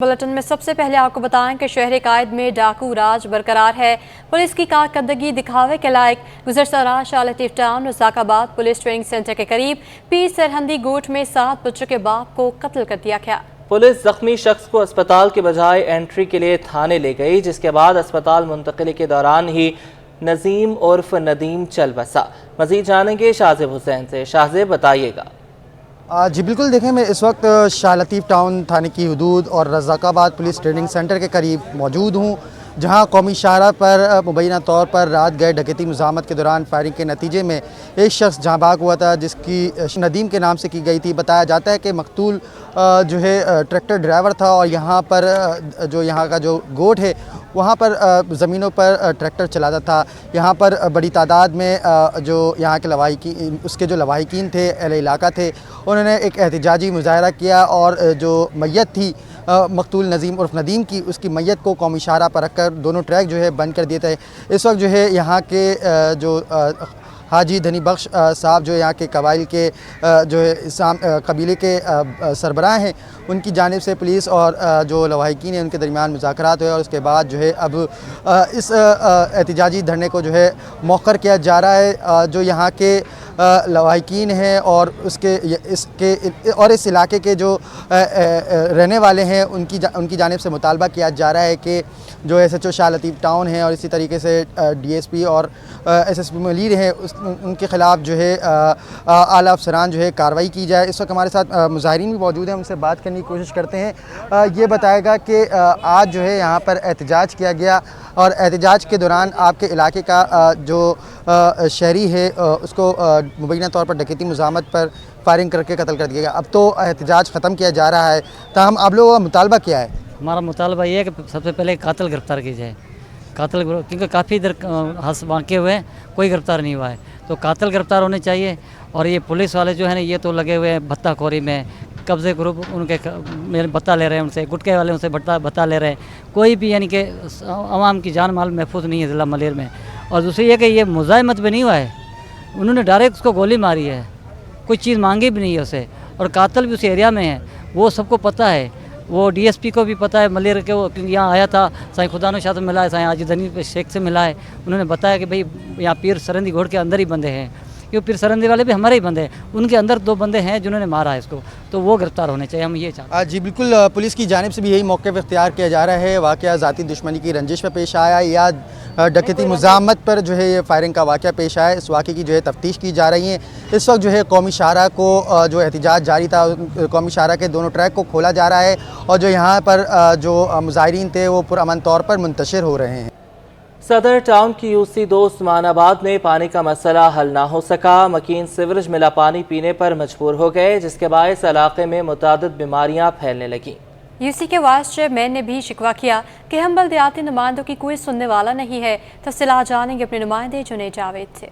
Bulletin में सबसे पहले आपको बताएं कि शहर कायद में डाकू राज बरकरार है। पुलिस की कारकर्दगी दिखावे के लायक गुज़श्ता रात Shah Latif town रज़ाकाबाद police training centre के करीब पीर सरहंदी गोट में 7 बच्चों के बाप को कत्ल कर दिया गया। पुलिस जख्मी शख्स को अस्पताल के बजाय एंट्री के लिए थाने ले गई, जिसके बाद अस्पताल मुंतकिली के दौरान ही नजीम उर्फ नदीम चल बसा। मजीद जानेंगे शाहजेब हुसैन से। शाहजेब, बताइएगा। जी बिल्कुल, देखें मैं इस वक्त शाह लतीफ़ टाउन थाने की हदूद और रज़ाकाबाद पुलिस ट्रेनिंग सेंटर के करीब मौजूद हूँ, जहाँ कौमी शाहरा पर मुबैना तौर पर रात गए डकैती मुज़ाहमत के दौरान फायरिंग के नतीजे में एक शख्स जहाँ भाग हुआ था, जिसकी नदीम के नाम से की गई थी। बताया जाता है कि मकतूल जो है ट्रैक्टर ड्राइवर था और यहाँ पर जो यहाँ का जो गोट है वहाँ पर ज़मीनों पर ट्रैक्टर चलाता था। यहाँ पर बड़ी तादाद में जो यहाँ के लवाहिकीन उसके जो लवाहिकीन थे, अहले इलाका थे, उन्होंने एक एहतजाजी मुजाहरा किया और जो मैयत थी मकतूल नज़ीम उर्फ नदीम की, उसकी मैयत को कौमी शाहरा पर रखकर दोनों ट्रैक जो है बंद कर दिए थे। इस वक्त जो है यहाँ के जो हाजी धनी बख्श साहब जो यहाँ के कबाइल के जो है इस्लाम कबीले के सरबराह हैं, उनकी जानिब से पुलिस और जो लवाहिकीन हैं उनके दरमियान मुज़ाकरात हुए और उसके बाद जो है अब इस एहतजाजी धरने को जो है मौखर किया जा रहा है। जो यहाँ के लवाहिकीन हैं और इस इलाके के जो रहने वाले हैं उनकी जानिब से मुतालबा किया जा रहा है कि जो SHO शाह लतीफ़ टाउन है और इसी तरीके से DSP और SSP मलीर हैं उनके ख़िलाफ़ जो है आला अफसरान जो है कार्रवाई की जाए। इस वक्त हमारे साथ मुज़ाहिरीन भी मौजूद हैं, उनसे बात करने की कोशिश करते हैं। ये बताएगा कि आज जो है यहाँ पर एहतजाज किया गया और एहतजाज के दौरान आपके इलाके का जो शहरी है उसको मुबैना तौर पर डकैती मुज़ाहमत पर फायरिंग करके कत्ल कर दिया गया। अब तो एहतजाज ख़त्म किया जा रहा है, ताहम आप लोगों का मुतालबा क्या है? हमारा मुतालबा ये है कि सबसे पहले कातिल गिरफ़्तार की जाए। कातिल, क्योंकि काफ़ी इधर हंस वाक़े हुए हैं, कोई गिरफ़्तार नहीं हुआ है, तो कातिल गिरफ़्तार होने चाहिए। और ये पुलिस वाले जो है ना, ये तो लगे हुए हैं भत्ताखोरी में, कब्ज़े ग्रुप उनके भत्ता ले रहे हैं, उनसे गुटके वाले उनसे भत्ता ले रहे हैं। कोई भी यानी कि आवाम की जान माल महफूज नहीं है ज़िला मलेर में। और दूसरी ये कि ये मुज़ाहमत भी नहीं हुआ है, उन्होंने डायरेक्ट उसको गोली मारी है, कोई चीज़ मांगी भी नहीं है उसे। और कातिल भी उस एरिया में है, वो सबको पता है, वो DSP को भी पता है मलेर के। वो यहाँ आया था, साईं खुदा शाह से मिला है, साईं आजिदनी शेख से मिला है, उन्होंने बताया कि भाई यहाँ पीर सरहंदी घोड़ के अंदर ही बंदे हैं, क्योंकि पीर सरहंदी वाले भी हमारे ही बंदे हैं, उनके अंदर 2 बंदे हैं जिन्होंने मारा है इसको, तो वो गिरफ़्तार होने चाहिए, हम ये चाहते हैं। जी बिल्कुल, पुलिस की जानिब से भी यही मौक़िफ़ इख्तियार किया जा रहा है। वाक़या ज़ाती दुश्मनी की रंजिश में पेश आया या डकैती मुज़ाहमत पर जो है ये फायरिंग का वाक़या पेश आया, इस वाक़े की जो है तफ्तीश की जा रही है। इस वक्त जो है कौमी शाहरा को जो एहतजाज जारी था, कौमी शाहरा के दोनों ट्रैक को खोला जा रहा है और जो यहाँ पर जो मुज़ाहिरीन थे वो पुरअमन तौर पर मुंतशिर हो रहे हैं। सदर टाउन की UC2 उस्मानाबाद में पानी का मसला हल ना हो सका। मकीन सीवरेज मिला पानी पीने पर मजबूर हो गए, जिसके बायस इलाके में मुतादिद बीमारियां फैलने लगीं। UC के वाइस चेयरमैन ने भी शिकवा किया कि हम बल्दियाती नुमाइंदों की कोई सुनने वाला नहीं है। तफसीलात जानेंगे अपने नुमाइंदे जुनैद जावेद से।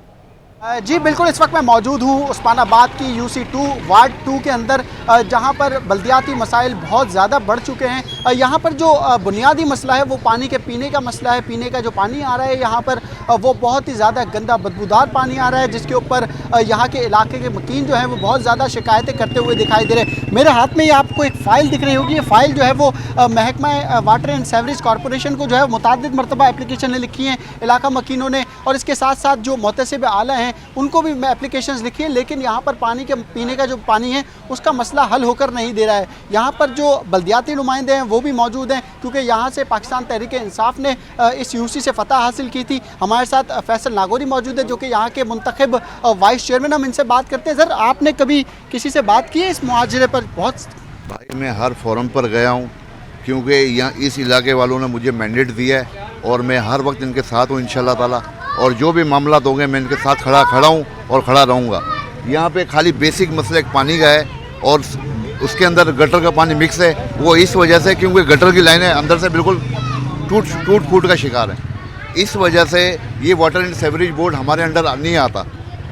जी बिल्कुल, इस वक्त मैं मौजूद हूँ उस्मानाबाद की UC2 वार्ड 2 के अंदर, जहाँ पर बल्दियाती मसाइल बहुत ज़्यादा बढ़ चुके हैं। यहाँ पर जो बुनियादी मसला है वो पानी के पीने का मसला है। पीने का जो पानी आ रहा है यहाँ पर वो बहुत ही ज़्यादा गंदा बदबूदार पानी आ रहा है, जिसके ऊपर यहाँ के इलाके के मकीन जो हैं वो बहुत ज़्यादा शिकायतें करते हुए दिखाई दे रहे हैं। मेरे हाथ में ये आपको एक फ़ाइल दिख रही होगी, ये फ़ाइल जो है वो महकमा वाटर एंड सेवरेज कॉरपोरेशन को जो है मुतादिद मरतबा एप्लीकेशन लिखी हैं इलाका मकीनों ने, और इसके साथ साथ जो मुतसिब आला हैं उनको भी एप्लीकेशंस लिखी है, लेकिन यहाँ पर पानी के पीने का जो पानी है उसका मसला हल होकर नहीं दे रहा है। यहाँ पर जो बल्दियाती नुमाइंदे हैं वो भी मौजूद हैं, क्योंकि यहाँ से पाकिस्तान तहरीक इंसाफ ने इस UC से फतह हासिल की थी। हमारे साथ फैसल नागौरी मौजूद है जो कि यहाँ के मुंतखब वाइस चेयरमैन। हम इनसे बात करते हैं। सर, आपने कभी किसी से बात की है इस मुआजरे पर? बहुत भाई, मैं हर फोरम पर गया हूँ, क्योंकि यहाँ इस इलाके वालों ने मुझे मैंडेट दिया है और मैं हर वक्त इनके साथ हूँ इंशाल्लाह ताला, और जो भी मामला होंगे मैं इनके साथ खड़ा हूँ और खड़ा रहूँगा। यहाँ पे खाली बेसिक मसला एक पानी का है और उसके अंदर गटर का पानी मिक्स है, वो इस वजह से क्योंकि गटर की लाइनें अंदर से बिल्कुल टूट फूट का शिकार है। इस वजह से ये वाटर एंड सेवरेज बोर्ड हमारे अंडर नहीं आता,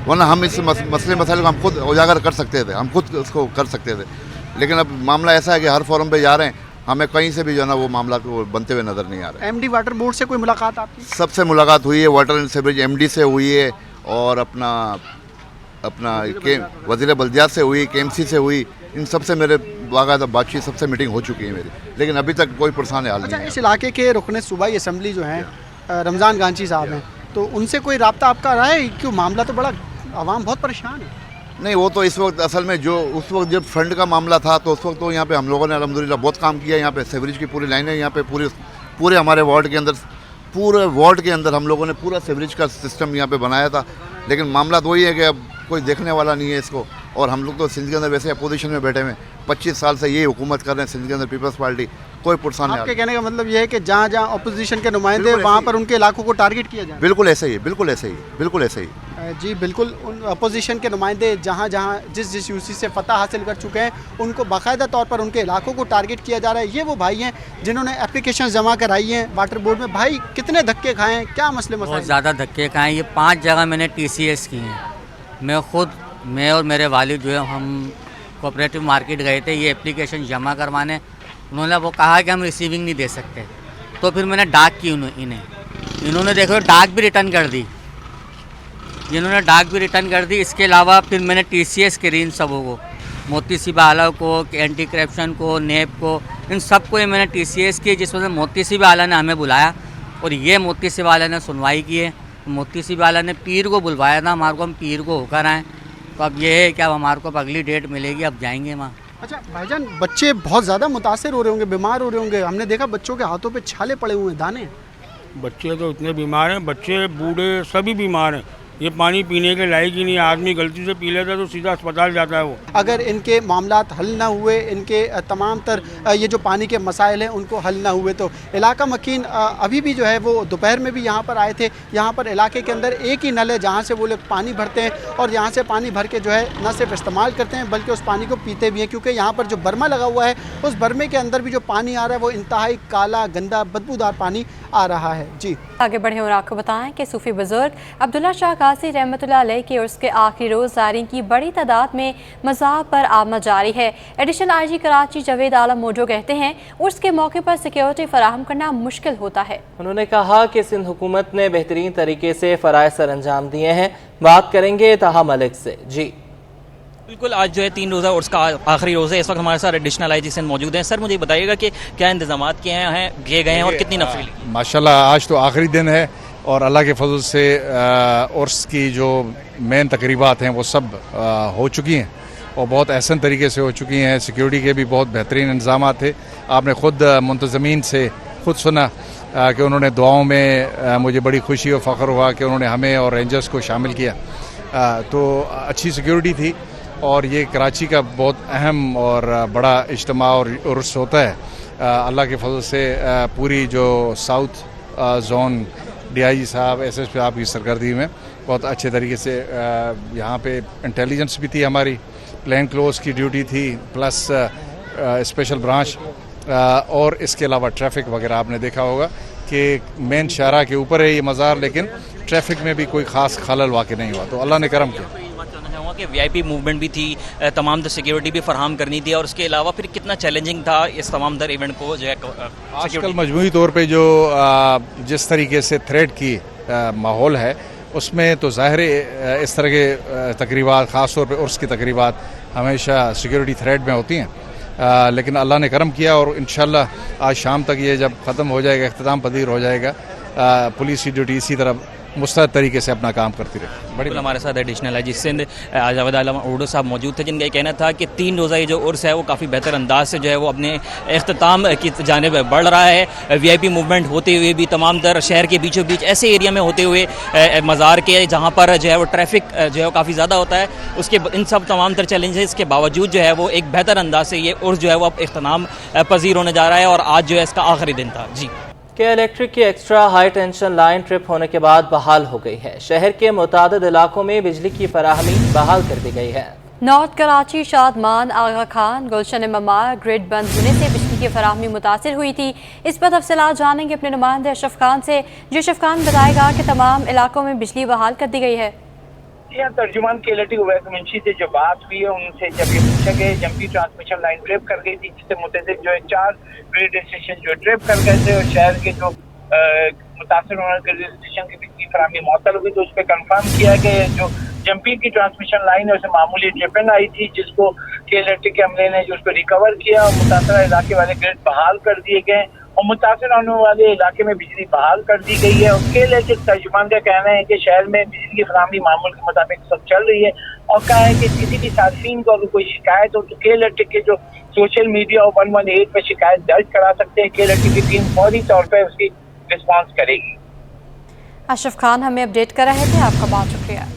वरना हम इस मसले मसाइल को हम खुद उजागर कर सकते थे, हम खुद उसको कर सकते थे। लेकिन अब मामला ऐसा है कि हर फोरम पे जा रहे हैं, हमें कहीं से भी जो है ना वो मामला बनते हुए नज़र नहीं आ रहा है। MD वाटर बोर्ड से कोई मुलाकात आपकी? सबसे मुलाकात हुई है, वाटर एंड सेवरेज MD से हुई है और अपना वज़ीर बल्दियात से हुई, KMC से हुई, इन सब से मेरे बाकायदा बातचीत सबसे मीटिंग हो चुकी है मेरी, लेकिन अभी तक कोई परेशानी हाल अच्छा, नहीं इस है। इलाके के रुकने सूबाई असम्बली जो हैं रमज़ान गांची साहब हैं, तो उनसे कोई रब्ता आपका रहा है? क्यों मामला तो बड़ा, आवाम बहुत परेशान है। नहीं, वो तो इस वक्त असल में जो उस वक्त जब फ्रंट का मामला था तो उस वक्त तो यहाँ पे हम लोगों ने अल्हम्दुलिल्लाह बहुत काम किया। यहाँ पे सीवरेज की पूरी लाइनें यहाँ पे पूरे हमारे वार्ड के अंदर, पूरे वार्ड के अंदर हम लोगों ने पूरा सीवरेज का सिस्टम यहाँ पे बनाया था। लेकिन मामला तो वही है कि अब कोई देखने वाला नहीं है इसको, और हम लोग तो सिंध के अंदर वैसे अपोजिशन में बैठे हुए हैं, 25 साल से ये हुकूमत कर रहे हैं सिंध के अंदर पीपल्स पार्टी, कोई परेशानी आपके नहीं। कहने का मतलब ये है कि जहाँ जहाँ अपोजिशन के नुमाइंदे बिल्कुल वहाँ ऐसे पर उनके इलाकों को टारगेट किया जाए। बिल्कुल ऐसे ही, बिल्कुल ऐसे ही, बिल्कुल ऐसे ही। जी बिल्कुल, उन अपोजिशन के नुमाइंदे जहाँ जहाँ जिस यूसी से फतह हासिल कर चुके हैं उनको बाकायदा तौर पर उनके इलाकों को टारगेट किया जा रहा है। ये वो भाई हैं जिन्होंने एप्लीकेशन जमा कराई हैं वाटर बोर्ड में। भाई कितने धक्के खाए हैं, क्या मसले बहुत मसाइल? ज़्यादा धक्के खाए। ये 5 जगह मैंने TCS की हैं। मैं और मेरे वालिद जो है हम कोऑपरेटिव मार्केट गए थे ये एप्लीकेशन जमा करवाने। उन्होंने वो कहा कि हम रिसीविंग नहीं दे सकते, तो फिर मैंने डाक की इन्होंने देखो डाक भी रिटर्न कर दी। इसके अलावा फिर मैंने TCS के इन सबों को, मोती सिबा आला को, एंटी करप्शन को, नेब को, इन सबको ये मैंने TCS की, जिसमें से मोती सिबा आला ने हमें बुलाया और ये मोती सिबा आला ने सुनवाई की है। मोती सिबा आला ने पीर को बुलवाया था हमारे को, हम पीर को होकर आएँ। तो अब ये है कि अब हमारे को अगली डेट मिलेगी, अब जाएंगे वहाँ। अच्छा भाईजान, बच्चे बहुत ज़्यादा मुतासिर हो रहे होंगे, बीमार हो रहे होंगे। हमने देखा बच्चों के हाथों पे छाले पड़े हुए हैं, दाने। बच्चे तो इतने बीमार हैं, बच्चे बूढ़े सभी बीमार हैं। ये पानी पीने के लायक ही नहीं है। आदमी गलती से पी लेता है तो सीधा अस्पताल जाता है वो। अगर इनके मामलात हल ना हुए, इनके तमाम तर ये जो पानी के मसाइल हैं उनको हल ना हुए, तो इलाका मकीन अभी भी जो है वो दोपहर में भी यहाँ पर आए थे। यहाँ पर इलाके के अंदर एक ही नल है जहाँ से वो लोग पानी भरते हैं और यहाँ से पानी भर के जो है न सिर्फ इस्तेमाल करते हैं बल्कि उस पानी को पीते भी हैं, क्योंकि यहाँ पर जो बर्मा लगा हुआ है उस बर्मे के अंदर भी जो पानी आ रहा है वो इंतहाई काला, गंदा, बदबूदार पानी आ रहा है। जी आगे बढ़े और आपको बताएं कि सूफी बुजुर्ग अब्दुल्ला शाह कासी रहमतुल्लाह अलैह के उर्स के आखिरी रोज़ ज़ायरीन की बड़ी तादाद में मज़ार पर आमद जारी है। Additional IG Karachi Javed Alam mojo कहते हैं उर्स के मौके पर सिक्योरिटी फराहम करना मुश्किल होता है। उन्होंने कहा कि सिंध हुकूमत ने बेहतरीन तरीके से फ़राइज़ सर अंजाम दिए हैं। बात करेंगे ताहा मलिक से। जी बिल्कुल, आज जो है 3 रोज़ा उर्स का आखिरी रोज़ा है। इस वक्त हमारे साथ एडिशनल IG सिंध मौजूद हैं। सर मुझे बताइएगा कि क्या इंतजाम किए गए हैं और कितनी नफरी? माशाल्लाह आज तो आखिरी दिन है और अल्लाह के फजल से उर्स की जो मेन तकरीबात हैं वो सब हो चुकी हैं और बहुत अहसन तरीके से हो चुकी हैं। सिक्योरिटी के भी बहुत बेहतरीन इंतजाम थे। आपने ख़ुद मुंतज़मीन से खुद सुना कि उन्होंने दुआओं में मुझे बड़ी खुशी और फ़ख्र हुआ कि उन्होंने हमें और रेंजर्स को शामिल किया। तो अच्छी सिक्योरिटी थी और ये कराची का बहुत अहम और बड़ा इज्तिमा और उर्स होता है। अल्लाह के फजल से पूरी जो साउथ जोन DIG साहब, SSP साहब की सरगर्दी में बहुत अच्छे तरीके से यहाँ पे इंटेलिजेंस भी थी, हमारी प्लेन क्लोज की ड्यूटी थी, प्लस स्पेशल ब्रांच और इसके अलावा ट्रैफिक वगैरह। आपने देखा होगा कि मेन शाहरा के ऊपर है ये मज़ार, लेकिन ट्रैफिक में भी कोई ख़ास खलल वाक़ई नहीं हुआ, तो अल्लाह ने करम किया। कि VIP मूवमेंट भी थी, तमाम दर सिक्योरिटी भी फराहम करनी थी, और उसके अलावा फिर कितना चैलेंजिंग था इस तमाम दर इवेंट को जो है आजकल मजमूई तौर पे जो जिस तरीके से थ्रेड की माहौल है उसमें तो ज़ाहिर इस तरह के तकरीबात, ख़ास तौर पे उर्स की तकरीबात हमेशा सिक्योरिटी थ्रेड में होती हैं। लेकिन अल्लाह ने करम किया और इंशाल्लाह आज शाम तक ये जब ख़त्म हो जाएगा, इख्तिताम पजीर हो जाएगा, पुलिस की ड्यूटी इसी तरह मुस्तैद तरीके से अपना काम करती रहे। बड़ी हमारे साथ एडिशनल IG सिंध जावेद आलम उर्दू साहब मौजूद थे, जिनका ये कहना था कि 3 रोज़ा ये जो उर्स है वो काफ़ी बेहतर अंदाज से जो है वो अपने अख्ताम की जानिब बढ़ रहा है। VIP मूवमेंट होते हुए भी तमाम तर शहर के बीचों बीच ऐसे एरिया में होते हुए मज़ार के जहाँ पर जो है वो ट्रैफिक जो है वो काफ़ी ज़्यादा होता है, उसके इन सब तमाम तर चैलेंजेस के बावजूद जो है वो एक बेहतर अंदाज से ये उर्स जो है वो अब अख्ताम पजीर होने जा रहा है और आज जो है इसका आखिरी दिन था। जी के इलेक्ट्रिक की extra high tension line trip होने के बाद बहाल हो गई है। शहर के मुतादिद इलाकों में बिजली की फराहमी बहाल कर दी गई है। नॉर्थ कराची, शादमान, आगा खान, गुलशन ममार ग्रिड बंद होने से बिजली की फराहमी मुतासिर हुई थी। इस पर तफसीलात जानेंगे अपने नुमाइंदे अशरफ खान से। जो अशरफ खान बताएगा कि तमाम इलाकों में बिजली बहाल कर दी गई है। यहाँ तर्जुमान के इलेक्ट्रिक उवैस मुंशी से जो बात हुई है उनसे जब ये पूछा गया, जंपी ट्रांसमिशन लाइन ट्रिप कर गई थी, जिससे मुतअद्दिद जो है 4 ग्रिड स्टेशन जो ट्रिप कर गए थे और शहर के जो मुतासर होने ग्रिड स्टेशन के बिजली फराहमी मौतल हुई, तो उस पर कन्फर्म किया कि जो जंपी की ट्रांसमिशन लाइन है, उसे मामूली ट्रिपिंग आई थी, जिसको KLRT के अमले ने जो उसको रिकवर किया और मुतासरा इलाके वाले ग्रिड बहाल कर दिए गए और मुतासर होने वाले इलाके में बिजली बहाल कर दी गई है। और KLRT तर्जुमान का कहना है कि शहर में बिजली की फराहमी मामूल के मुताबिक सब चल रही है और कहा है कि किसी भी सार्फिन को अगर कोई शिकायत हो तो KLRT के जो सोशल मीडिया और 118 पर शिकायत दर्ज करा सकते हैं। KLRT की टीम फौरी तौर पर उसकी रिस्पॉन्स करेगी। अशरफ खान हमें अपडेट कर रहे थे, आपका बहुत शुक्रिया।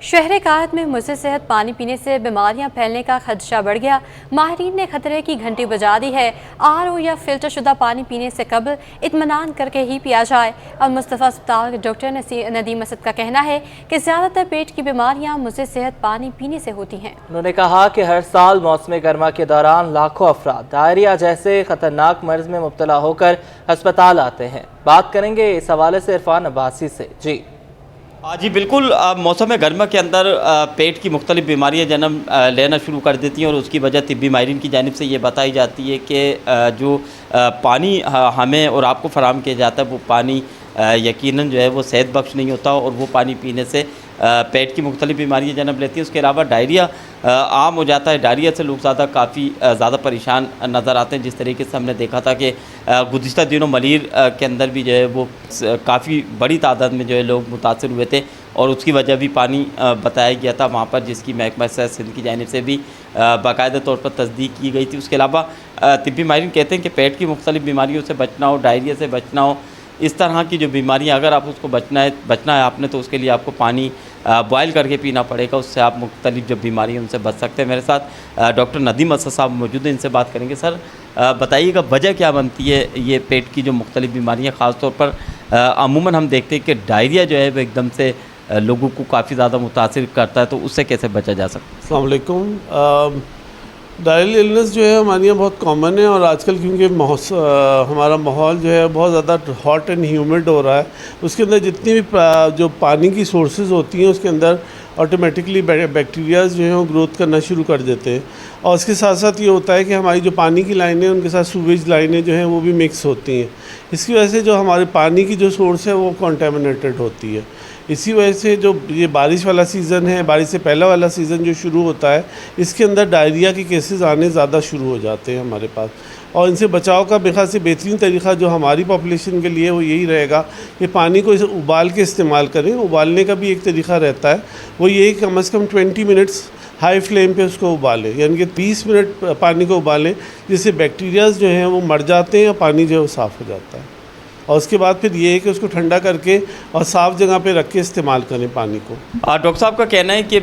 शहर कायद में मुझसे सेहत पानी पीने से बीमारियां फैलने का खदशा बढ़ गया। माहिरीन ने खतरे की घंटी बजा दी है। RO या फिल्टर शुदा पानी पीने से कबल इत्मीनान करके ही पिया जाए। और मुस्तफ़ा अस्पताल के डॉक्टर नदीम असद का कहना है कि ज़्यादातर पेट की बीमारियां मुझसे सेहत पानी पीने से होती हैं। उन्होंने कहा कि हर साल मौसम गर्मा के दौरान लाखों अफराद डायरिया जैसे खतरनाक मर्ज में मुब्तला होकर अस्पताल आते हैं। बात करेंगे इस हवाले से इरफान अब्बासी से। जी बिल्कुल, मौसम गर्मा के अंदर पेट की मुख्तलिफ बीमारियाँ जन्म लेना शुरू कर देती हैं और उसकी वजह तिब्बी माहिरीन की जानिब से ये बताई जाती है कि जो पानी हमें और आपको फराहम किया जाता है वो पानी यकीनन जो है वो सेहत बख्श नहीं होता और वो पानी पीने से पेट की मुख्तलिफ बीमारियाँ जन्म लेती हैं। उसके अलावा डायरिया आम हो जाता है। डायरिया से लोग काफ़ी ज़्यादा परेशान नज़र आते हैं। जिस तरीके से हमने देखा था कि गुज़िश्ता दिनों मलीर के अंदर भी जो है वो काफ़ी बड़ी तादाद में जो है लोग मुतासर हुए थे और उसकी वजह भी पानी बताया गया था वहाँ पर, जिसकी महकमा सेहत सिंध की जानिब से भी बाकायदा तौर पर तस्दीक की गई थी। उसके अलावा तिब्बी माहिरीन कहते हैं कि पेट की मुख्तलिफ बीमारियों से बचना हो, डायरिया से बचना हो, इस तरह की जो बीमारियां अगर आप उसको बचना है आपने, तो उसके लिए आपको पानी बॉयल करके पीना पड़ेगा। उससे आप मुख्तलिफ जो बीमारी हैं उनसे बच सकते हैं। मेरे साथ डॉक्टर नदीम असद साहब मौजूद हैं, इनसे बात करेंगे। सर बताइएगा वजह क्या बनती है ये पेट की जो मुख्तलिफ बीमारियाँ, ख़ास तौर पर अमूमन हम देखते हैं कि डायरिया जो है वो एकदम से लोगों को काफ़ी ज़्यादा मुतासिर करता है, तो उससे कैसे बचा जा सकता है? अस्सलाम वालेकुम। डायरियल इलनेस जो है हमारे यहाँ बहुत कॉमन है और आजकल क्योंकि हमारा माहौल जो है बहुत ज़्यादा हॉट एंड ह्यूमिड हो रहा है, उसके अंदर जितनी भी जो पानी की सोर्सेज होती हैं उसके अंदर ऑटोमेटिकली बैक्टीरियाज जो हैं वो ग्रोथ करना शुरू कर देते हैं। और इसके साथ साथ ये होता है कि हमारी जो पानी की लाइनें उनके साथ सूवेज लाइनें जो हैं वो भी मिक्स होती हैं। इसकी वजह से जो हमारे पानी की जो सोर्स है वो कॉन्टेमिनेटेड होती है। इसी वजह से जो ये बारिश वाला सीज़न है, बारिश से पहला वाला सीज़न जो शुरू होता है, इसके अंदर डायरिया के केसेस आने ज़्यादा शुरू हो जाते हैं हमारे पास। और इनसे बचाव का मेरे ख्याल से बेहतरीन तरीक़ा जो हमारी पॉपुलेशन के लिए वो यही रहेगा कि पानी को उबाल के इस्तेमाल करें। उबालने का भी एक तरीक़ा रहता है, वो ये कम से कम 20 मिनट्स हाई फ्लेम पे उसको उबालें, यानी कि 20 मिनट पानी को उबालें, जिससे बैक्टीरियाज़ जो हैं वो मर जाते हैं और पानी जो है वो साफ़ हो जाता है। और उसके बाद फिर ये है कि उसको ठंडा करके और साफ़ जगह पे रख के इस्तेमाल करें पानी को। डॉक्टर साहब का कहना है कि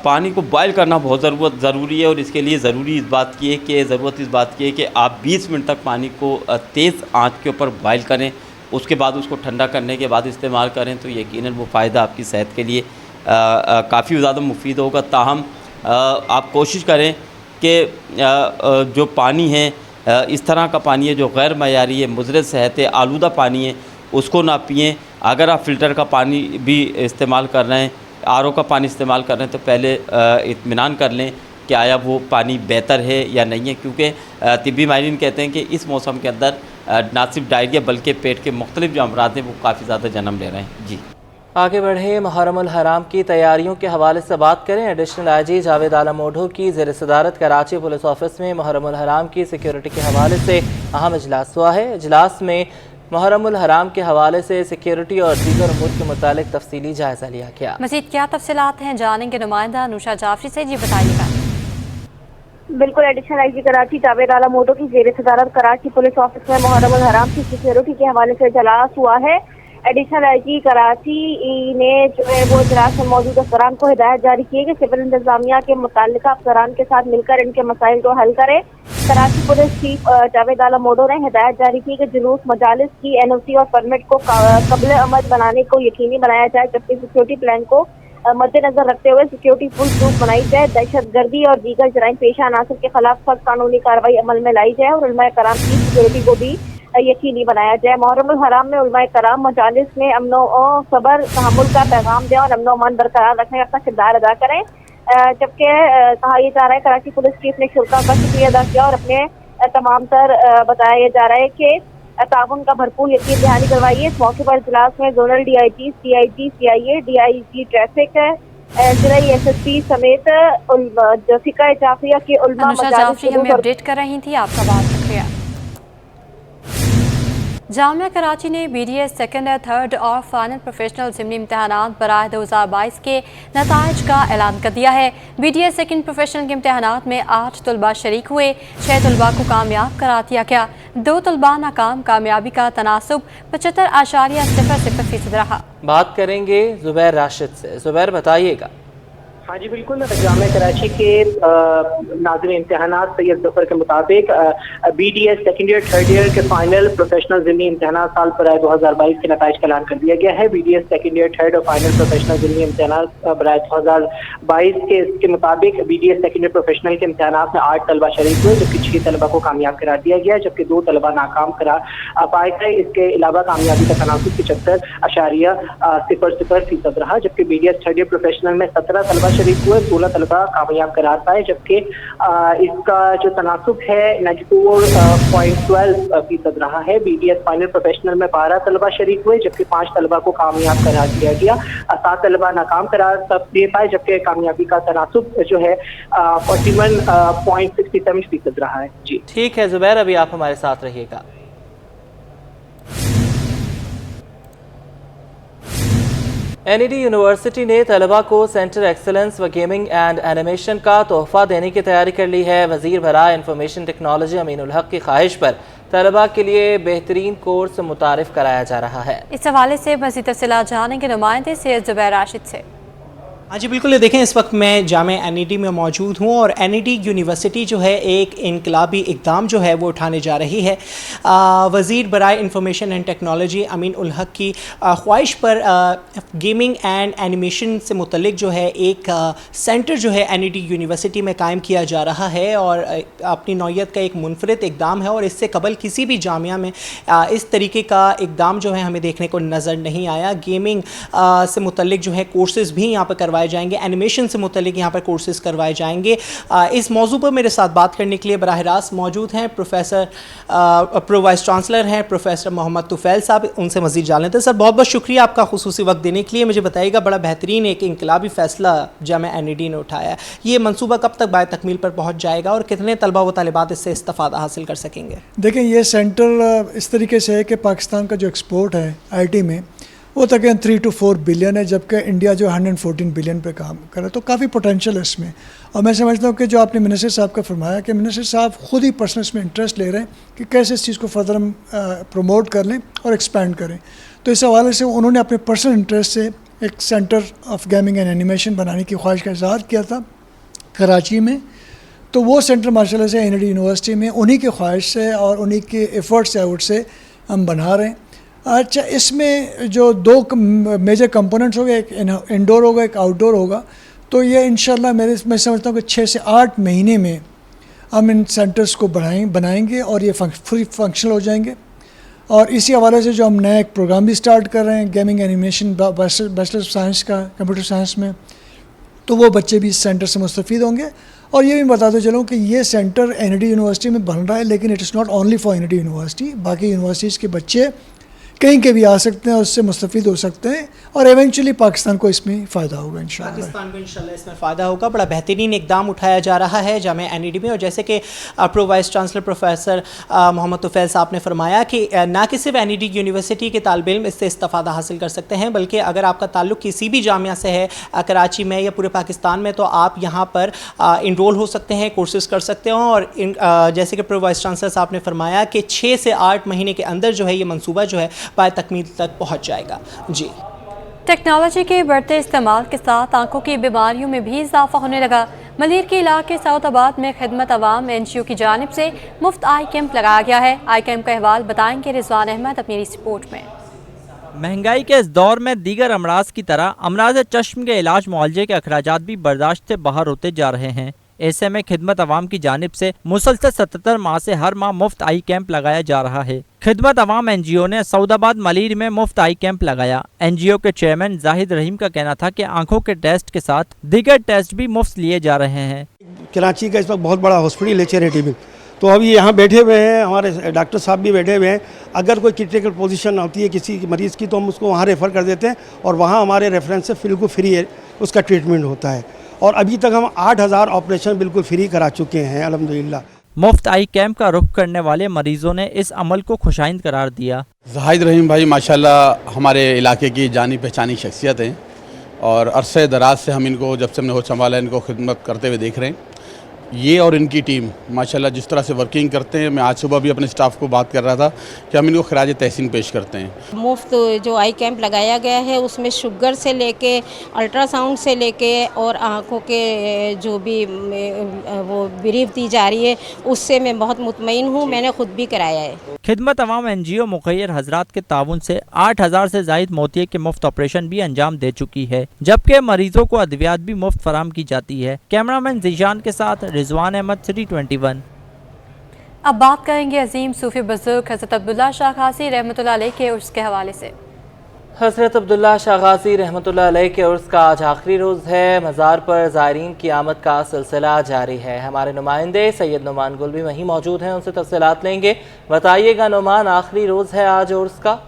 पानी को बॉयल करना बहुत ज़रूरी है और इसके लिए ज़रूरत इस बात की है कि आप 20 मिनट तक पानी को तेज़ आंच के ऊपर बॉयल करें, उसके बाद उसको ठंडा करने के बाद इस्तेमाल करें, तो यकीनन वो फ़ायदा आपकी सेहत के लिए काफ़ी ज़्यादा मुफीद होगा। ताहम आप कोशिश करें कि जो पानी है इस तरह का पानी है जो गैर मयारी है, मुज़र सेहत है, आलूदा पानी है, उसको ना पिएं। अगर आप फ़िल्टर का पानी भी इस्तेमाल कर रहे हैं, RO का पानी इस्तेमाल कर रहे हैं, तो पहले इत्मीनान कर लें कि आया वो पानी बेहतर है या नहीं है, क्योंकि तिब्बी माहिरीन कहते हैं कि इस मौसम के अंदर ना सिर्फ डायरिया बल्कि पेट के मुख्तलिफ जो अमराज हैं वो काफ़ी ज़्यादा जन्म ले रहे हैं। जी आगे बढ़े, मुहर्रमुल हराम की तैयारियों के हवाले से बात करें। एडिशनल IG जावेद आलम ओढो की ज़ेर सदारत कराची पुलिस ऑफिस में मुहर्रमुल हराम की सिक्योरिटी के हवाले से अहम इजलास हुआ है। इजलास में मुहर्रमुल हराम के हवाले से सिक्योरिटी और दीगर उमूर के मुतालिक तफसीली जायज़ा लिया गया। मज़ीद क्या तफसीलात हैं जानेंगे नुमाइंदा अनुषा जाफरी से। जी बताइएगा। बिल्कुल, एडिशनल IG कराची जावेद आलम ओढो की ज़ेर सदारत कराची पुलिस ऑफिस में मुहर्रमुल हराम की सिक्योरिटी के हवाले से इजलास हुआ है। एडिशनल IG कराची ने जो है वो इजलास में मौजूद अफसरान को हिदायत जारी की है कि सिविल इंतजामिया के मुताल्लिका अफसरान के साथ मिलकर इनके मसाइल को हल करें। कराची पुलिस चीफ जावेद आलम ओढो ने हिदायत जारी की कि जुलूस मजालिस की NOC और परमिट को कबल अमल बनाने को यकीनी बनाया जाए, जबकि सिक्योरिटी प्लान को मद्देनजर रखते हुए सिक्योरिटी फुल प्रूफ बनाई जाए। दहशतगर्दी और दीगर जराइम पेशा अनासर के खिलाफ सख्त कानूनी कार्रवाई अमल में लाई जाए और उलमाए कराम की सिक्योरिटी को भी यकीनी बनाया जाए। मुहर्रमुल हराम में उलमाए कराम मजालिस में अमन व सबर तहम्मुल का पैगाम दें और अमन व अमान बरकरार रखने का अपना किरदार अदा करें। जबकि कहा यह जा रहा है कराची पुलिस चीफ ने शुल्का का शुक्रिया अदा किया और अपने तमाम तर बताया जा रहा है कि ताउन का भरपूर यकीन दहानी करवाई है। इस मौके पर इजलास में zonal DIG, CIG, CIA, DIG traffic, जिला SSP समेत फिका जाफरिया के उलमा अनुषा जाफरी हमें अपडेट कर रही थी। आपका बहुत शुक्रिया। जामिया कराची ने BDS सेकंड, थर्ड और फाइनल प्रोफेशनल ज़िमनी इम्तहानात बराह 2022 के नताइज का ऐलान कर दिया है। BDS सेकंड प्रोफेशनल के इम्तहानात में 8 तलबा शरीक हुए, 6 तलबा को कामयाब करार दिया गया। 2 तलबा नाकाम। कामयाबी का तनासुब 75.00% रहा। बात करेंगे जुबैर राशिद से। जुबैर बताइएगा। हाँ जी बिल्कुल, जामिया कराची के नाज़िर इम्तहानात सैयद ज़फ़र के मुताबिक BDS second year, third year के फाइनल प्रोफेशनल ज़िमनी इम्तहानात साल बराह 2022 के नताइज का ऐलान कर दिया गया है। BDS सेकंड ईयर, थर्ड और फाइनल प्रोफेशनल ज़िमनी इम्तहानात बराह 2022 के मुताबिक BDS सेकंड ईयर प्रोफेशनल के इम्तहानात में 8 तलबा शरीक हुए, जबकि 6 तलबा को कामयाब करार दिया गया, जबकि 2 तलबा नाकाम करार पाए गए। इसके अलावा कामयाबी का तनासुब 75.00% रहा, जबकि BDS थर्ड ईयर प्रोफेशनल में 17 तलबा शरीक हुए, 16 तलबा कामयाब करार पाए, जबकि इसका जो तनासुब है 94.12% रहा है। BDS फाइनल प्रोफेशनल में 12 तलबा शरीक हुए, जबकि 5 तलबा को कामयाब करार दिया गया, 7 तलबा नाकाम करार दे पाए, जबकि कामयाबी का तनासुब जो है 41.67% रहा है। जी ठीक है जुबैर, अभी आप हमारे साथ रहिएगा। NED यूनिवर्सिटी ने तलबा को सेंटर एक्सेलेंस व गेमिंग एंड एनिमेशन का तोहफा देने की तैयारी कर ली है। वजीर बराए इंफॉर्मेशन टेक्नोलॉजी अमीन उल हक की ख्वाहिश पर तलबा के लिए बेहतरीन कोर्स मुतारिफ कराया जा रहा है। इस हवाले से मज़ीद तफसीलात जानेंगे नुमाइंदे सैयद जुबैर राशिद से। हाँ जी बिल्कुल, देखें इस वक्त मैं जामिया NED में मौजूद हूँ और NED यूनिवर्सिटी जो है एक इनकलाबी इक़दाम जो है वो उठाने जा रही है। वज़ीर बराए इंफॉर्मेशन एंड टेक्नोलॉजी अमीन उल हक की ख्वाहिश पर गेमिंग एंड एनिमेशन से मुतल्लिक जो है एक सेंटर जो है NED यूनिवर्सिटी में कायम किया जा रहा है और अपनी नौयत का एक मुनफरिद इक़दाम है और इससे कबल किसी भी जामिया में इस तरीके का इक़दाम जो है हमें देखने को नज़र नहीं आया। गेमिंग से मुतल्लिक जो है कोर्सेज़ भी यहाँ पर करवाए जाएंगे, एनिमेशन से मुतल्लिक यहाँ पर कोर्सेज करवाए जाएंगे। इस मौजू पर मेरे साथ बात करने के लिए बराह रास्त मौजूद हैं प्रोफेसर प्रो वाइस चांसलर हैं प्रोफेसर मोहम्मद तुफैल साहब। उनसे मज़ीद जान लेते हैं। सर बहुत बहुत शुक्रिया आपका खुसूसी वक्त देने के लिए। मुझे बताइएगा, बड़ा बेहतरीन एक इनकलाबी फ़ैसला जामिया NED ने उठाया है, ये मनसूबा कब तक बाय तकमील पर पहुँच जाएगा और कितने तलबा व तालिबात इससे इस्तिफ़ादा हासिल कर सकेंगे? देखें, ये सेंटर इस तरीके से है कि पाकिस्तान का जो एक्सपोर्ट है IT में वो तकरीबन 3 to 4 बिलियन है, जबकि इंडिया जो 114 बिलियन पे काम करे, तो काफ़ी पोटेंशियल है इसमें। और मैं समझता हूँ कि जो आपने मिनिस्टर साहब का फरमाया कि मिनिस्टर साहब खुद ही पर्सनल इसमें इंटरेस्ट ले रहे हैं कि कैसे इस चीज़ को फर्दर हम प्रमोट कर लें और एक्सपेंड करें। तो इस हवाले से उन्होंने अपने पर्सनल इंटरेस्ट से एक centre of gaming and animation बनाने की ख्वाहिश का इज़हार किया था कराची में। तो वो सेंटर माशाल्लाह से NED यूनिवर्सिटी में उन्हीं की ख्वाहिश से और उन्हीं के एफ़र्ट्स आउट से हम बना रहे हैं। अच्छा, इसमें जो 2 मेजर कंपोनेंट्स हो गए, एक इंडोर होगा, एक आउटडोर होगा। तो ये इंशाल्लाह मैं समझता हूँ कि 6 से 8 महीने में हम इन सेंटर्स को बनाएंगे और ये फुल फंक्शनल हो जाएंगे। और इसी हवाले से जो हम नया एक प्रोग्राम भी स्टार्ट कर रहे हैं gaming animation bachelor of science का कंप्यूटर साइंस में, तो वो बच्चे भी इस सेंटर से मुस्तफ़ीद होंगे। और ये भी बताते चलूँ कि ये सेंटर NED यूनिवर्सिटी में बन रहा है, लेकिन it is not only for NED university, बाकी यूनिवर्सिटीज़ के बच्चे कहीं के भी आ सकते हैं, उससे मुस्तफ़ीद हो सकते हैं और एवेंचुअली पाकिस्तान को इसमें फ़ायदा होगा इंशाल्लाह। पाकिस्तान को इंशाल्लाह इसमें फ़ायदा होगा। बड़ा बेहतरीन इक़दाम उठाया जा रहा है जामिया NED में। और जैसे कि pro vice chancellor professor Mohammad Tufail साहब ने फरमाया कि ना कि सिर्फ NED यूनिवर्सिटी के तालिब इल्म इससे इस्तिफ़ादा हासिल कर सकते हैं, बल्कि अगर आपका ताल्लुक़ किसी भी जामिया से है कराची में या पूरे पाकिस्तान में, तो आप यहाँ पर इनरोल हो सकते हैं, कोर्सेज़ कर सकते हो। और जैसे कि प्रो वाइस चांसलर साहब ने फरमाया कि 6 से 8 महीने के अंदर जो है ये मनसूबा जो है बाय तकमील तक पहुँच जाएगा। जी, टेक्नोलॉजी के बढ़ते इस्तेमाल के साथ आंखों की बीमारियों में भी इजाफा होने लगा। मलीर के इलाके सऊदाबाद में खिदमत अवाम NGO की जानिब से मुफ्त आई कैंप लगाया गया है। आई कैंप का अहवाल बताएंगे रिजवान अहमद अपनी रिपोर्ट में। महंगाई के इस दौर में दीगर अमराज की तरह अमराज चश्म के इलाज मुआलजे के अखराजात भी बर्दाश्त से बाहर होते जा रहे हैं। ऐसे में खिदमत अवाम की जानिब से मुसलसल 77 माह से हर माह मुफ्त आई कैंप लगाया जा रहा है। खिदमत अवाम NGO ने सऊदाबाद मलीर में मुफ्त आई कैंप लगाया। NGO के चेयरमैन जाहिद रहीम का कहना था कि आंखों के टेस्ट के साथ दीगर टेस्ट भी मुफ्त लिए जा रहे हैं। कराची का इस वक्त बहुत बड़ा हॉस्पिटल है चैरिटी में, तो अभी यहाँ बैठे हुए हैं, हमारे डॉक्टर साहब भी बैठे हुए हैं। अगर कोई क्रिटिकल पोजीशन होती है किसी मरीज़ की तो हम उसको वहाँ रेफ़र कर देते हैं और वहाँ हमारे रेफरेंस से बिल्कुल फ्री है उसका ट्रीटमेंट होता है। और अभी तक हम 8000 ऑपरेशन बिल्कुल फ्री करा चुके हैं अल्हम्दुलिल्लाह। मुफ्त आई कैंप का रुख करने वाले मरीजों ने इस अमल को खुशाइंद करार दिया। ज़ाहिद रहीम भाई माशाल्लाह हमारे इलाके की जानी पहचानी शख्सियत हैं और अरसे दराज से हम इनको जब से हमने होश संभाला इनको खिदमत करते हुए देख रहे हैं। ये और इनकी टीम माशाल्लाह जिस तरह से वर्किंग करते हैं, मैं आज सुबह भी अपने स्टाफ को बात कर रहा था कि हम इनको खराज तहसीन पेश करते हैं। मुफ्त जो आई कैंप लगाया गया है उसमें शुगर से लेके अल्ट्रासाउंड से लेके और आँखों के जो भी वो ब्रीफ दी जा रही है उससे मैं बहुत मुतमईन हूँ, मैंने खुद भी कराया है। खिदमत अवाम NGO मुखैर हजरात के ताउन से 8000 से ज़ायद मोतिये के मुफ्त ऑपरेशन भी अंजाम दे चुकी है, जबकि मरीजों को अद्वियात भी मुफ्त फराम की जाती है। कैमरामैन जीशान के साथ रिजवान अहमद, सिटी 21। अब बात करेंगे अजीम सूफी बुजुर्ग हज़रत अब्दुल्ला शाह गाज़ी रहमतुल्लाह अलैह के उर्स के हवाले से। हज़रत अब्दुल्ला शाह गाज़ी रहमतुल्लाह अलैह के उर्स का आज आखिरी रोज़ है। मज़ार पर ज़ायरीन की आमद का सिलसिला जारी है। हमारे नुमाइंदे सैयद नुमान गुल भी वहीं मौजूद हैं, उनसे तफसीलात लेंगे। बताइएगा नुमान, आखिरी रोज़ है आज उर्स का।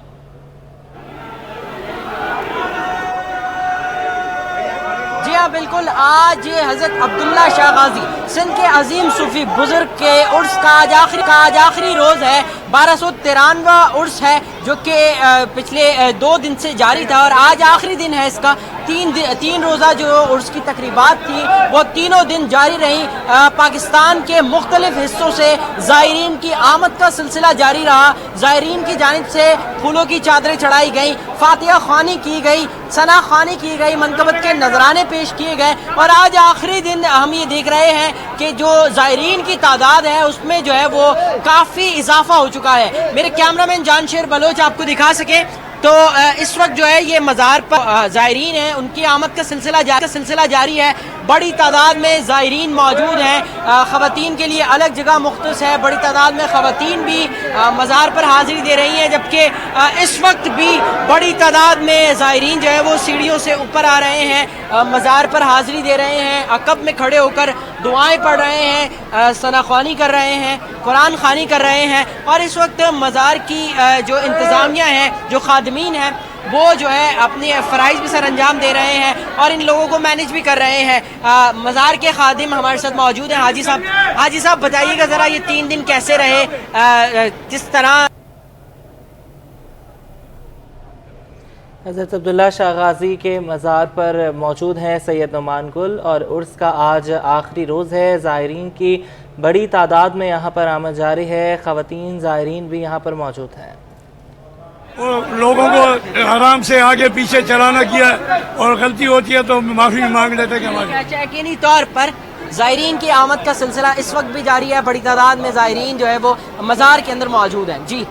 जी हाँ बिल्कुल, आज हज़रत अब्दुल्ला शाह गाज़ी सिंध के अजीम सूफी बुजुर्ग के उर्स का आज आखिरी रोज़ है। 1293वां उर्स है जो कि पिछले 2 दिन से जारी था और आज आखिरी दिन है इसका। 3 रोज़ा जो उर्स की तकरीबात थी वो तीनों दिन जारी रही। पाकिस्तान के मुख्तलिफ हिस्सों से ज़ायरीन की आमद का सिलसिला जारी रहा। ज़ायरीन की जानिब से फूलों की चादरें चढ़ाई गई, फातिहा ख़्वानी की गई, सना ख़्वानी की गई, मनकबत के नजराने पेश किए गए और आज आखिरी दिन हम ये देख रहे हैं कि जो ज़ायरीन की तादाद है उसमें जो है वो काफ़ी इजाफा हो चुका है। मेरे कैमरामैन जानशेर बलोच आपको दिखा सके तो इस वक्त जो है ये मज़ार पर ज़ायरीन है, उनकी आमद का सिलसिला जारी है। बड़ी तादाद में ज़ायरीन मौजूद हैं। ख़वातीन के लिए अलग जगह मुख्तस है, बड़ी तादाद में ख़वातीन भी मज़ार पर हाज़िरी दे रही हैं, जबकि इस वक्त भी बड़ी तादाद में ज़ायरीन जो है वो सीढ़ियों से ऊपर आ रहे हैं, मज़ार पर हाज़िरी दे रहे हैं, अकब में खड़े होकर दुआएं पढ़ रहे हैं, सना ख़्वानी कर रहे हैं, कुरान ख़्वानी कर रहे हैं और इस वक्त मज़ार की जो इंतज़ामिया है, जो खादिमीन है, वो जो है अपने फ़राइज़ भी सर अंजाम दे रहे हैं और इन लोगों को मैनेज भी कर रहे हैं। मज़ार के खादिम हमारे साथ मौजूद हैं। हाजी साहब बताइएगा ज़रा ये 3 दिन कैसे रहे, किस तरह। हज़रत अब्दुल्ला शाह गाज़ी के मज़ार पर मौजूद हैं सैयद नुमान गुल और उर्स का आज आखिरी रोज़ है। ज़ायरीन की बड़ी तादाद में यहाँ पर आमद जारी है। ख़वातीन ज़ायरीन भी यहाँ पर मौजूद हैं और लोगों को आराम से आगे पीछे चलाना किया और गलती होती है तो माफ़ी मांग लेते हैं हमारे। यकीनी तौर पर ज़ायरीन की आमद का सिलसिला इस वक्त भी जारी है। बड़ी तादाद में ज़ायरीन जो है वो मज़ार के अंदर मौजूद हैं। जी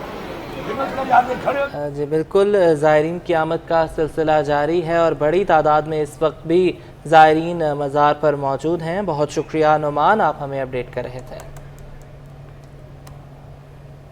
बिल्कुल, ज़ायरीन की आमद का सिलसिला जारी है और बड़ी तादाद में इस वक्त भी ज़ायरीन मज़ार पर मौजूद हैं। बहुत शुक्रिया नुमान, आप हमें अपडेट कर रहे थे।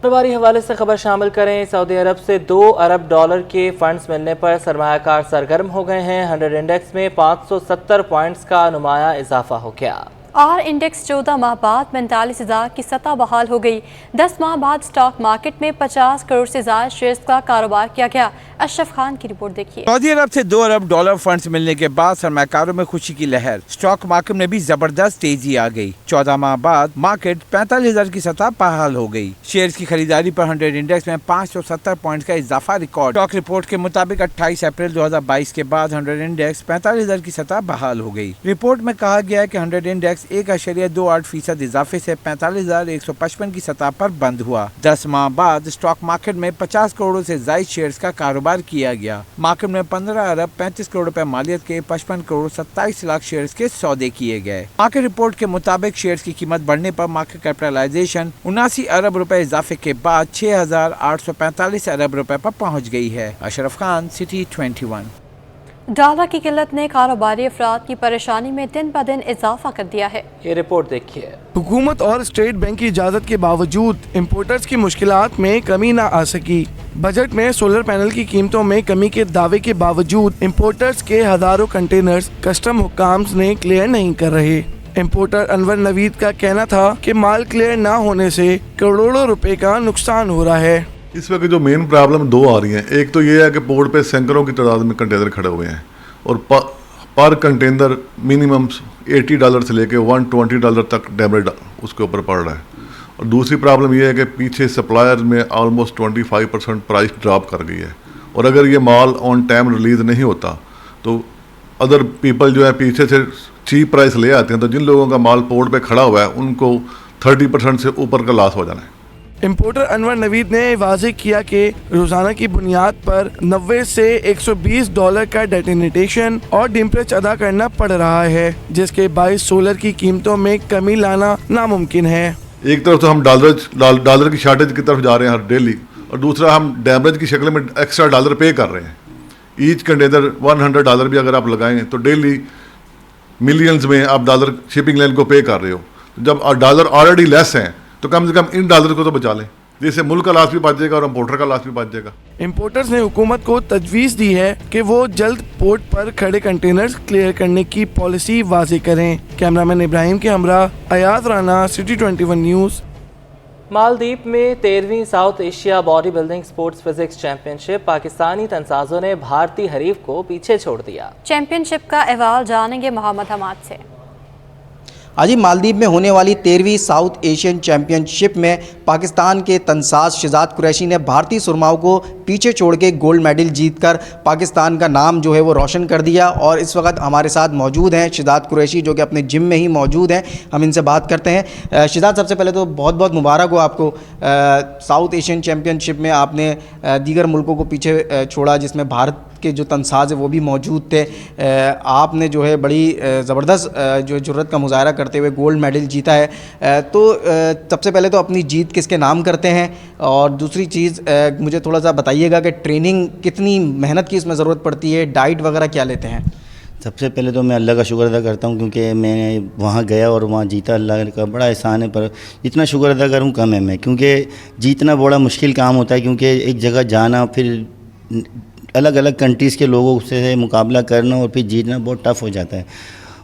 कारोबारी हवाले से खबर शामिल करें। सऊदी अरब से $2 अरब के फंड्स मिलने पर सरमायाकार सरगर्म हो गए हैं। 100 इंडेक्स में 570 पॉइंट्स का नुमाया इजाफा हो गया और इंडेक्स 14 माह बाद 45,000 की सतह बहाल हो गई। 10 माह बाद स्टॉक मार्केट में 50 करोड़ से ज्यादा शेयर्स का कारोबार किया गया। अशरफ खान की रिपोर्ट देखिए। सऊदी अरब से $2 अरब फंड्स मिलने के बाद सरमाकारों में खुशी की लहर। स्टॉक मार्केट में भी जबरदस्त तेजी आ गई। 14 माह बाद मार्केट 45,000 की सतह बहाल हो गई। शेयर्स की खरीदारी पर 100 इंडेक्स में 570 पॉइंट का इजाफा रिकॉर्ड। स्टॉक रिपोर्ट के मुताबिक 28 अप्रैल 2022 के बाद 100 इंडेक्स 45,000 की सतह बहाल हो गई। रिपोर्ट में कहा गया है कि 100 इंडेक्स 1.28% इजाफे से 45,155 की सतह पर बंद हुआ। 10 माह बाद स्टॉक मार्केट में 50 करोड़ से ज्यादा शेयर्स का कारोबार किया गया। मार्केट में 15 अरब 35 करोड़ रुपए मालियत के 55 करोड़ 27 लाख शेयर्स के सौदे किए गए। मार्केट रिपोर्ट के मुताबिक शेयर्स की कीमत बढ़ने पर मार्केट कैपिटलाइजेशन 79 अरब रुपए इजाफे के बाद 6,845 अरब रुपए पर पहुँच गई है। अशरफ खान, सिटी 21। डॉलर की किल्लत ने कारोबारी अफराद की परेशानी में दिन ब दिन इजाफा कर दिया है। ये रिपोर्ट देखिए। हुकूमत और स्टेट बैंक की इजाज़त के बावजूद इम्पोर्टर्स की मुश्किलात में कमी न आ सकी। बजट में सोलर पैनल की कीमतों में कमी के दावे के बावजूद इम्पोर्टर्स के हजारों कंटेनर्स कस्टम हुकाम ने क्लियर नहीं कर रहे। इंपोर्टर अनवर नवीद का कहना था कि माल क्लियर ना होने से करोड़ों रुपए का नुकसान हो रहा है। इस वक्त जो मेन प्रॉब्लम दो आ रही हैं, एक तो ये है कि पोर्ट पे सैकड़ों की तादाद में कंटेनर खड़े हुए हैं और पर कंटेनर मिनिमम $80 से लेके $120 तक डैमेज उसके ऊपर पड़ रहा है। और दूसरी प्रॉब्लम ये है कि पीछे सप्लायर में ऑलमोस्ट 25% प्राइस ड्रॉप कर गई है और अगर ये माल ऑन टाइम रिलीज़ नहीं होता तो अदर पीपल जो है पीछे से चीप प्राइस ले आते हैं, तो जिन लोगों का माल पोर्ट पे खड़ा हुआ है उनको 30% से ऊपर का लॉस हो जाना है। इंपोर्टर अनवर नवीद ने वाज़ेह किया कि रोजाना की बुनियाद पर 90 से $120 का डेटिनेटेशन और डिम्परेज अदा करना पड़ रहा है, जिसके बायस सोलर की कीमतों में कमी लाना नामुमकिन है। एक तरफ तो हम डॉलर की शॉर्टेज की तरफ जा रहे हैं हर डेली, और दूसरा हम डैमेज की शक्ल में एक्स्ट्रा डॉलर पे कर रहे हैं। ईच कंटेनर $100 भी अगर आप लगाएं तो डेली मिलियंस में आप डॉलर शिपिंग लाइन को पे कर रहे हो। जब डॉलर ऑलरेडी लेस हैं तो कम से कम इन डॉलर को तो बचा लें, जिससे मुल्क का लॉस भी बच जाएगा और इंपोर्टर का लॉस भी बच जाएगा। इंपोर्टर्स ने हुकूमत को तजवीज़ दी है कि वो जल्द पोर्ट पर खड़े कंटेनर्स क्लियर करने की पॉलिसी वाज़ेह करें। कैमरामैन इब्राहिम के हमरा अयाज राना, सिटी 21 न्यूज़। मालदीव में 13वीं South Asia body building sports physique championship Pakistani तनसाजों ने भारतीय हरीफ को पीछे छोड़ दिया। चैंपियनशिप का अहवाल जानेंगे मोहम्मद हमाद से। आज ही मालदीव में होने वाली 13वीं साउथ एशियन चैंपियनशिप में पाकिस्तान के तनसाज शहजाद कुरैशी ने भारतीय सुरमाओं को पीछे छोड़ के गोल्ड मेडल जीतकर पाकिस्तान का नाम जो है वो रोशन कर दिया। और इस वक्त हमारे साथ मौजूद हैं शहजाद कुरैशी, जो कि अपने जिम में ही मौजूद हैं। हम इनसे बात करते हैं। शहजाद, सबसे पहले तो बहुत बहुत मुबारक हो आपको। साउथ एशियन चैम्पियनशिप में आपने दीगर मुल्कों को पीछे छोड़ा, जिसमें भारत के जो तनसाज है वो भी मौजूद थे। आपने जो है बड़ी ज़बरदस्त जो जुर्रत का मुजाहरा करते हुए गोल्ड मेडल जीता है। तो सबसे पहले तो अपनी जीत किसके नाम करते हैं, और दूसरी चीज़ मुझे थोड़ा सा बताइएगा कि ट्रेनिंग कितनी मेहनत की इसमें ज़रूरत पड़ती है, डाइट वगैरह क्या लेते हैं? सबसे पहले तो मैं अल्लाह का शुक्र अदा करता हूँ, क्योंकि मैं वहाँ गया और वहाँ जीता। अल्लाह का बड़ा एहसान है, पर इतना शुक्र अदा करूँ कम है मैं, क्योंकि जीतना बड़ा मुश्किल काम होता है। क्योंकि एक जगह जाना, फिर अलग अलग कंट्रीज़ के लोगों से मुकाबला करना और फिर जीतना बहुत टफ़ हो जाता है।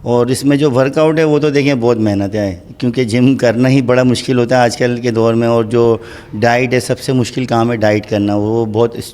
और इसमें जो वर्कआउट है वो तो देखें बहुत मेहनत है, क्योंकि जिम करना ही बड़ा मुश्किल होता है आजकल के दौर में। और जो डाइट है, सबसे मुश्किल काम है डाइट करना, वो बहुत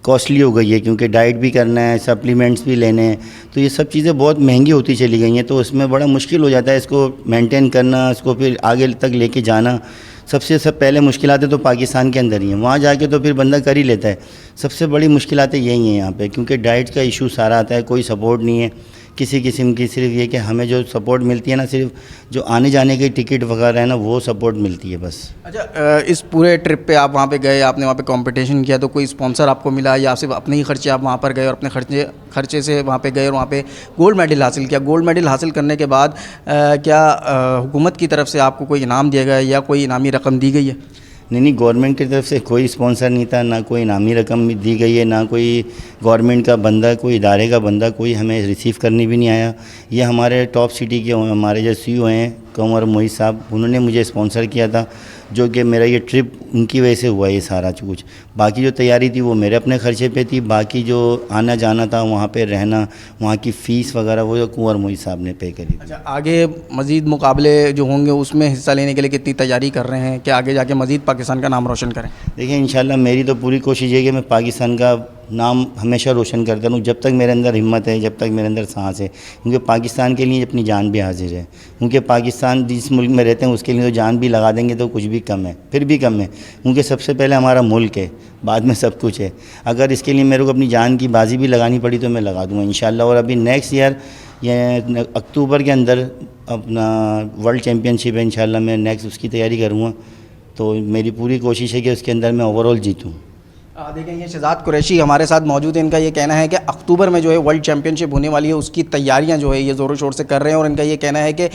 कॉस्टली हो गई है, क्योंकि डाइट भी करना है, सप्लीमेंट्स भी लेने हैं, तो ये सब चीज़ें बहुत महंगी होती चली गई हैं। तो उसमें बड़ा मुश्किल हो जाता है इसको मेंटेन करना, इसको फिर आगे तक लेके जाना। सबसे पहले मुश्किलातें तो पाकिस्तान के अंदर ही हैं, वहाँ जाके तो फिर बंदा कर ही लेता है। सबसे बड़ी मुश्किलातें यही हैं यहाँ पे, क्योंकि डाइट का इशू सारा आता है, कोई सपोर्ट नहीं है किसी किस्म की। सिर्फ ये कि हमें जो सपोर्ट मिलती है ना, सिर्फ जो आने जाने की टिकट वगैरह है ना, वो सपोर्ट मिलती है बस। अच्छा, इस पूरे ट्रिप पे आप वहाँ पे गए, आपने वहाँ पे कंपटीशन किया, तो कोई स्पॉन्सर आपको मिला या सिर्फ अपने ही खर्चे आप वहाँ पर गए और अपने खर्चे से वहाँ पे गए और वहाँ पे गोल्ड मेडल हासिल किया? गोल्ड मेडल हासिल करने के बाद क्या हुकूमत की तरफ से आपको कोई इनाम दिया गया या कोई इनामी रकम दी गई है? नहीं, गवर्नमेंट की तरफ से कोई स्पॉन्सर नहीं था, ना कोई इनामी रकम दी गई है, ना कोई गवर्नमेंट का बंदा, कोई इदारे का बंदा कोई हमें रिसीव करने भी नहीं आया। ये हमारे टॉप सिटी के हमारे जो CEO हैं कंवर मोहित साहब, उन्होंने मुझे स्पॉन्सर किया था, जो कि मेरा ये ट्रिप उनकी वजह से हुआ ये सारा कुछ। बाकी जो तैयारी थी वो मेरे अपने खर्चे पे थी, बाकी जो आना जाना था, वहाँ पे रहना, वहाँ की फ़ीस वगैरह वो कंवर मोहित साहब ने पे करी। अच्छा, आगे मज़ीद मुकाबले जो होंगे उसमें हिस्सा लेने के लिए कितनी तैयारी कर रहे हैं कि आगे जाके मज़ीद पाकिस्तान का नाम रोशन करें? देखिए, इंशाल्लाह मेरी तो पूरी कोशिश है कि मैं पाकिस्तान का नाम हमेशा रोशन करता रहूँ, जब तक मेरे अंदर हिम्मत है, जब तक मेरे अंदर सांस है। क्योंकि पाकिस्तान के लिए अपनी जान भी हाजिर है, क्योंकि पाकिस्तान जिस मुल्क में रहते हैं उसके लिए तो जान भी लगा देंगे तो कुछ भी कम है, फिर भी कम है। क्योंकि सबसे पहले हमारा मुल्क है, बाद में सब कुछ है। अगर इसके लिए मेरे को अपनी जान की बाजी भी लगानी पड़ी तो मैं लगा दूँगा इंशाल्लाह। और अभी नेक्स्ट ईयर या अक्टूबर के अंदर अपना वर्ल्ड चैम्पियनशिप है, इंशाल्लाह मैं नेक्स्ट उसकी तैयारी करूँगा। तो मेरी पूरी कोशिश है कि उसके अंदर मैं ओवरऑल जीतूँ। देखिए, ये शहजाद कुरैशी हमारे साथ मौजूद है। इनका ये कहना है कि अक्टूबर में जो है वर्ल्ड चैम्पियनशिप होने वाली है, उसकी तैयारियां जो है ये ज़ोरों शोर से कर रहे हैं। और इनका ये कहना है कि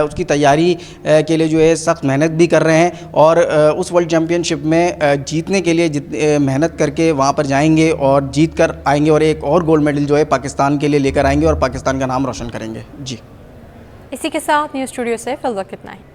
उसकी तैयारी के लिए जो है सख्त मेहनत भी कर रहे हैं, और उस वर्ल्ड चैम्पियनशिप में जीतने के लिए मेहनत करके वहाँ पर जाएंगे और जीत कर आएंगे, और एक और गोल्ड मेडल जो है पाकिस्तान के लिए लेकर आएंगे और पाकिस्तान का नाम रोशन करेंगे। जी, इसी के साथ न्यूज़ स्टूडियो से फिल वक्त इतना ही।